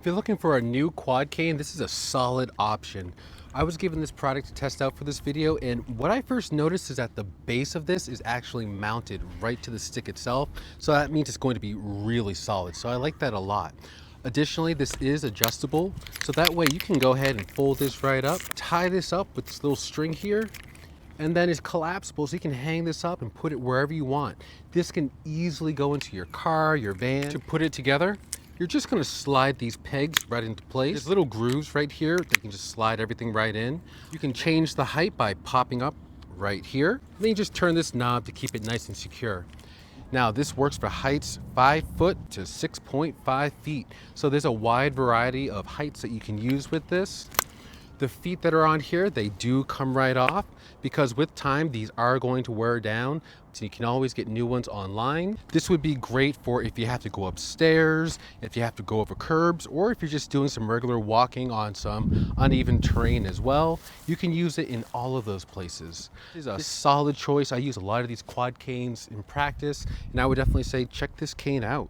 If you're looking for a new quad cane, this is a solid option. I was given this product to test out for this video, and what I first noticed is that the base of this is actually mounted right to the stick itself. So that means it's going to be really solid. So I like that a lot. Additionally, this is adjustable. So that way you can go ahead and fold this right up, tie this up with this little string here, and then it's collapsible, so you can hang this up and put it wherever you want. This can easily go into your car, your van. To put it together, you're just gonna slide these pegs right into place. There's little grooves right here that you can just slide everything right in. You can change the height by popping up right here. Then you just turn this knob to keep it nice and secure. Now this works for heights 5 foot to 6.5 feet. So there's a wide variety of heights that you can use with this. The feet that are on here, they do come right off because with time, these are going to wear down. So you can always get new ones online. This would be great for if you have to go upstairs, if you have to go over curbs, or if you're just doing some regular walking on some uneven terrain as well. You can use it in all of those places. This is a solid choice. I use a lot of these quad canes in practice, and I would definitely say check this cane out.